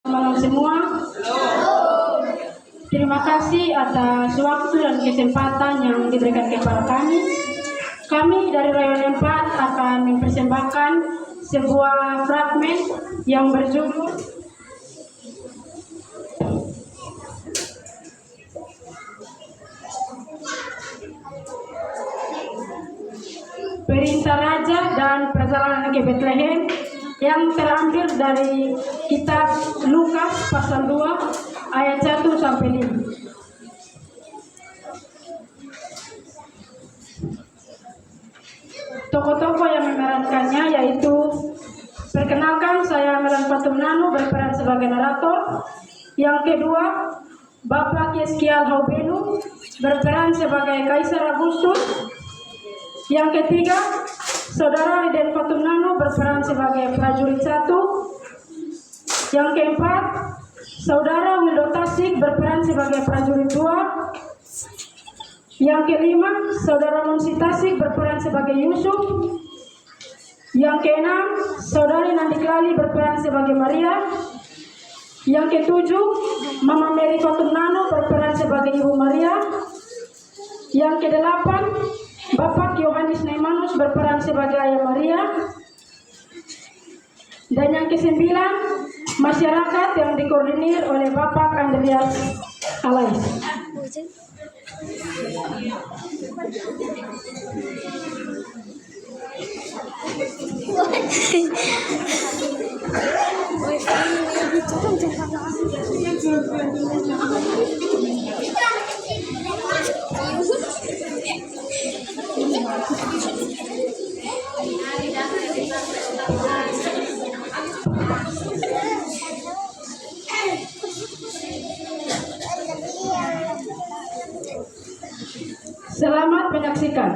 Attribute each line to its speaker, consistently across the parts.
Speaker 1: Malam semua. Terima kasih atas waktu dan kesempatan yang diberikan kepada kami. Kami dari Rayon 4 akan mempersembahkan sebuah fragmen yang berjudul Perintah Raja dan Perjalanan ke Betlehem, yang terambil dari kitab Lukas pasal 2 ayat 1 sampai 5. Tokoh-tokoh yang memerankannya yaitu, perkenalkan, saya Melan Patumnanu berperan sebagai narator. Yang kedua, Bapak Yeskial Haubenu berperan sebagai Kaisar Agustus. Yang ketiga, Saudara Riden Patumnanu berperan sebagai prajurit 1. Yang keempat, Saudara Wildo Tasik berperan sebagai prajurit 2. Yang kelima, Saudara Munsi Tasik berperan sebagai Yusuf. Yang keenam, Saudari Nandiklali berperan sebagai Maria. Yang ketujuh, Mama Mary Patumnanu berperan sebagai Ibu Maria. Yang kedelapan, Bapak Yohanes Naimanus berperan sebagai Ayah Maria. Dan yang kesembilan, masyarakat yang dikoordinir oleh Bapak Andreas Alais. Selamat menyaksikan.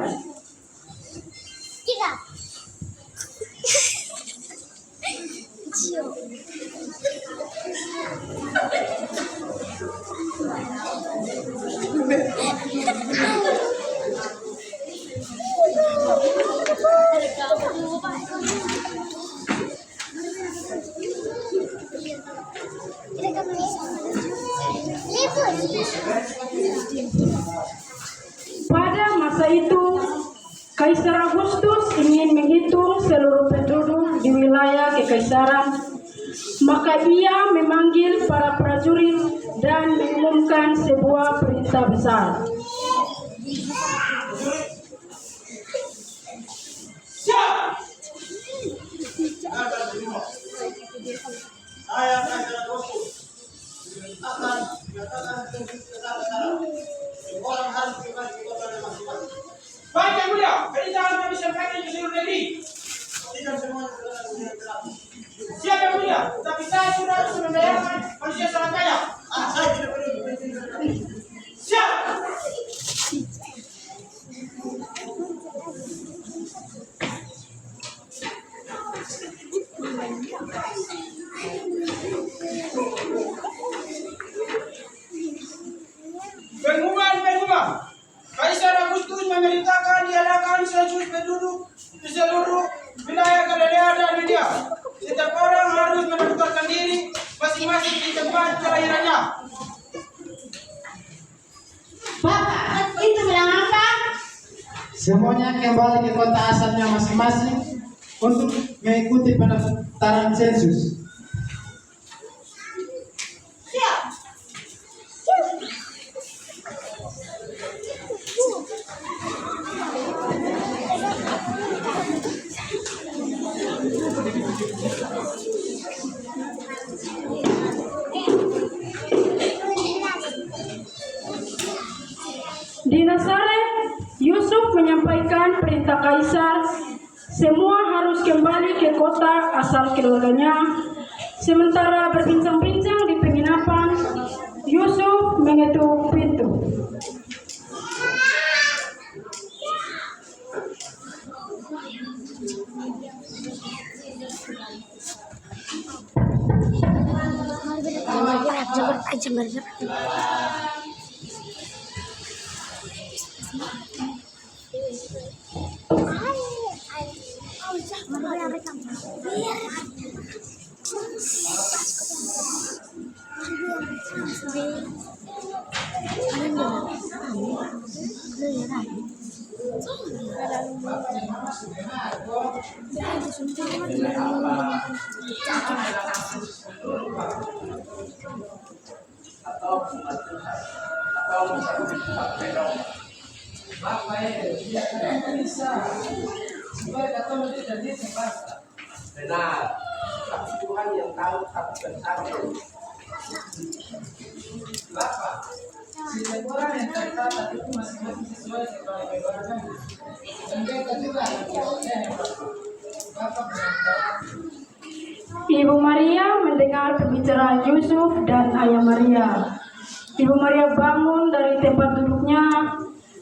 Speaker 1: Pada masa itu, Kaisar Agustus ingin menghitung seluruh penduduk di wilayah kekaisaran. Maka ia memanggil para prajurit dan mengumumkan sebuah perintah besar.
Speaker 2: Baik yang mulia, perintah kami sampaikan ke seluruh negeri. Siap yang mulia, tapi saya sudah harus membayarkan manusia sangat kaya. Siap. Pengumuman. Kaisar Agustus memerintahkan diadakan sensus penduduk di seluruh wilayah Galilea dan Yudea. Setiap orang harus mendaftarkan diri masing-masing di tempat kelahirannya.
Speaker 3: Bapak, itu bilang apa?
Speaker 4: Semuanya kembali ke kota asalnya masing-masing untuk mengikuti pendaftaran sensus.
Speaker 1: Di Nazaret, Yusuf menyampaikan perintah Kaisar, semua harus kembali ke kota asal keluarganya. Sementara berbincang-bincang di penginapan, Yusuf mengetuk pintu.
Speaker 2: Benar. Tapi Tuhan yang tahu tapi bersama. Bapak, setiap orang yang tercatat itu masing-masing sesuai dengan kebenarannya. Dan kita juga Bapak benar.
Speaker 1: Ibu Maria mendengar pembicaraan Yusuf dan Ayah Maria. Ibu Maria bangun dari tempat duduknya,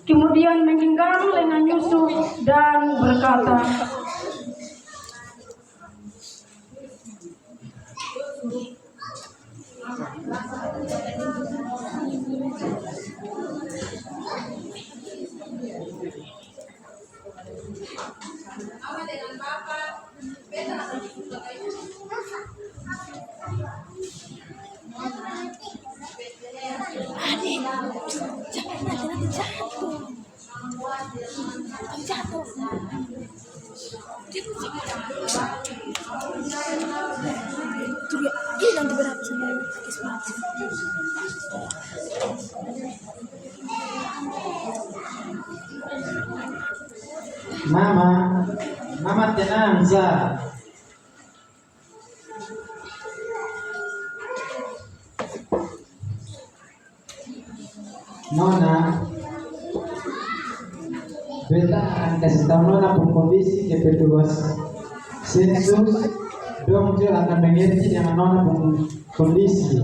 Speaker 1: kemudian menggenggam lengan Yusuf dan berkata,
Speaker 4: Mama tenang za. Nona, beta akan kasih tahu Nona kondisi kepetugas sensus, dong dia akan mengerti dengan Nona kondisi.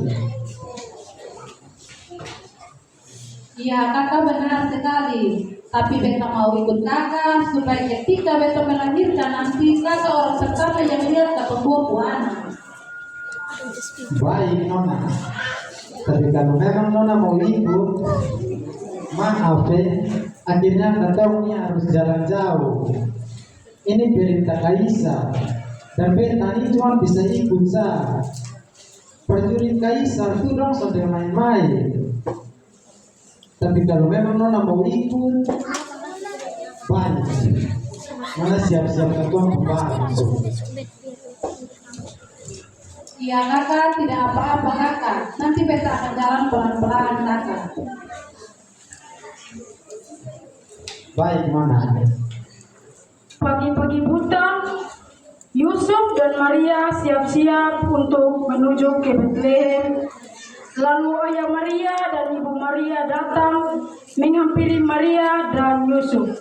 Speaker 3: Iya, kakak benar sekali. Tapi beta mau ikut kakak supaya ketika beta melahirkan nanti kakak orang pertama yang lihat ke pembawa anak.
Speaker 4: Baik Nona. Tapi kalau memang Nona mau ikut, maaf akhirnya katanya harus jalan jauh. Ini perintah Kaisar dan beta ini cuma bisa ikut sah. Prajurit Kaisar itu dong sudah main-main. Tapi kalau memang Nona mau ikut, baik. Nona siap-siap ketua pembahasan.
Speaker 3: Iya kakak, tidak apa-apa kakak. Nanti beta akan jalan pelan-pelan kakak.
Speaker 4: Baik Nona.
Speaker 1: pagi-pagi buta, Yusuf dan Maria siap-siap untuk menuju ke Bethlehem. Lalu Ayah Maria dan Ibu Maria datang menghampiri Maria dan Yusuf.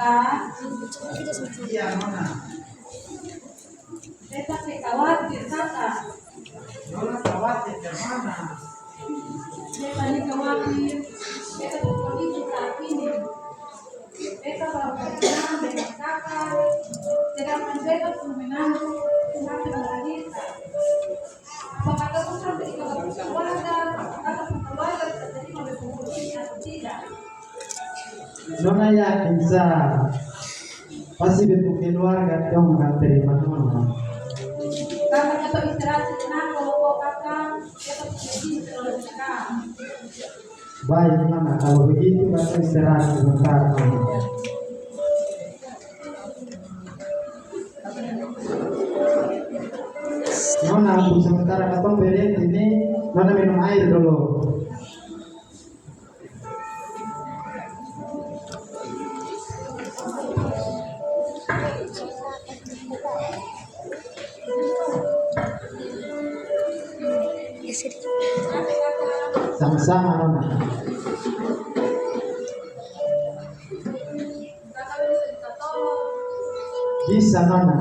Speaker 3: kakak.
Speaker 4: Iya, Nona.
Speaker 3: Beta khawatir kakak.
Speaker 4: Nona khawatir ke mana?
Speaker 3: Beta ini khawatir. Beta kondisi saat ini. Beta baru berkenalan dengan kakak. Sedangkan beta belum mengandung nanti melahirkan. Apakah kamu sampai ke keluarga? Apakah keluarga bisa terima berkumpul ini atau tidak?
Speaker 4: Nona yakin sah. Pasti bentuk keluarga dong akan terima Nona.
Speaker 3: Kakak kita istirahat sejenak kalau kakak kita pergi terlalu dekat.
Speaker 4: Baik Nona, kalau begitu kita istirahat sebentar Nona. Nona, untuk sementara katong beret ini, Nona minum air dulu. Sama-sama Nona.
Speaker 3: Kakak bisa minta tolong.
Speaker 4: Bisa Nona.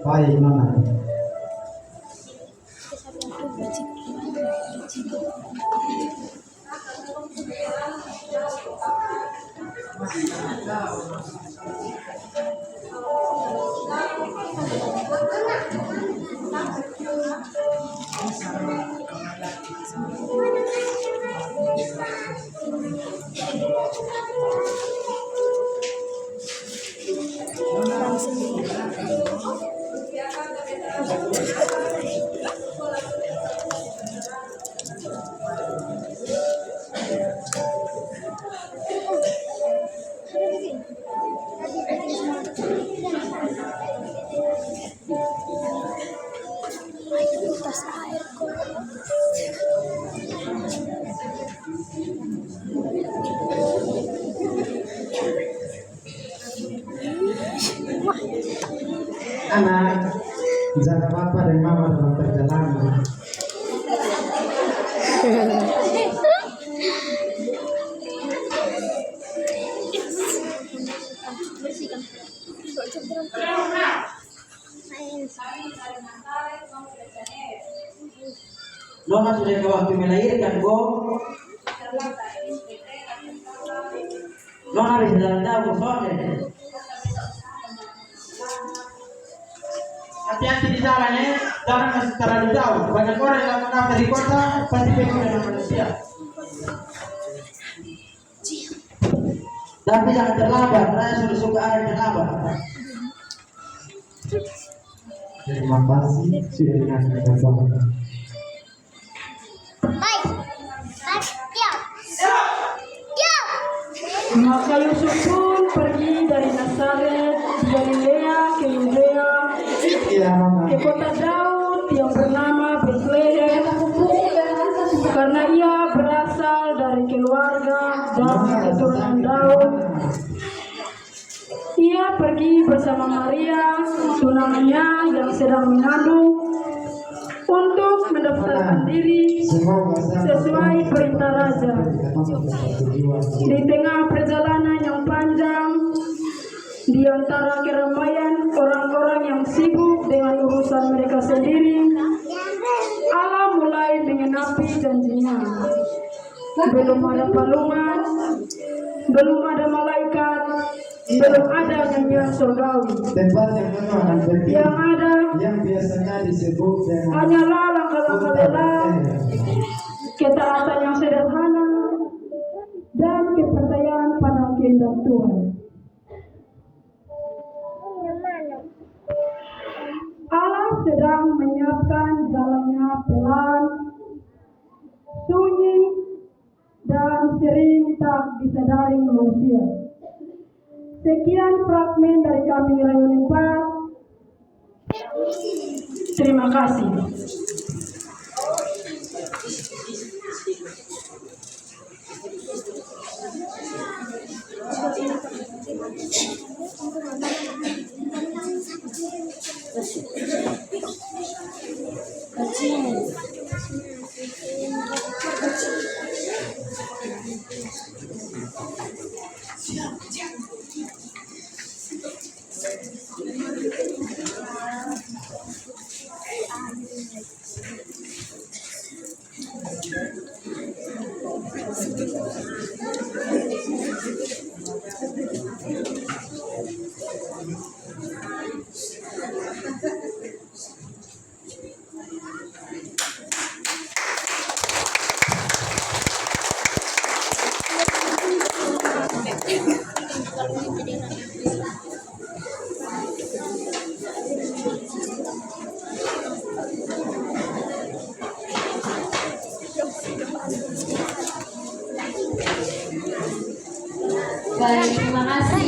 Speaker 4: Baik Nona. Anak, jaga papa dan mama dalam perjalanan.
Speaker 5: Nona sudah ke waktu melahirkan, Go. Nona bisa jalan jauh, soalnya.
Speaker 2: Hati-hati di jalan ya, jangan masih terlalu jauh. Banyak orang yang menang dari kota, pasti bingung dengan manusia.
Speaker 5: Tapi jangan terlambat, saya sudah suka ada terlambat.
Speaker 4: Terima kasih sudah dengarkan Bapak.
Speaker 1: Maka Yusuf pun pergi dari Nazaret di Galilea ke Yudea
Speaker 4: Iya Nona.
Speaker 1: ke kota Daud yang bernama Betlehem karena ia berasal dari keluarga dan keturunan Daud. Ia pergi bersama Maria, tunangannya yang sedang mengandung, untuk mendaftarkan diri sesuai perintah raja. Di tengah perjalanan yang panjang, di antara keramaian orang-orang yang sibuk dengan urusan mereka sendiri, Allah mulai mengenapi janjinya. Belum ada palungan, belum ada malaikat, belum ada nyanyian surgawi.
Speaker 4: Tempat yang Nona akan pergi,
Speaker 1: Yang ada
Speaker 4: yang biasanya disebut dengan
Speaker 1: hanyalah langkah-langkah lelah, ketaatan yang sederhana, dan kepercayaan pada kehendak Tuhan. Allah sedang menyiapkan jalannya pelan, sunyi, dan sering tak disadari manusia. Sekian fragmen dari kami Rayon 4. Terima kasih.
Speaker 3: Baik, terima kasih.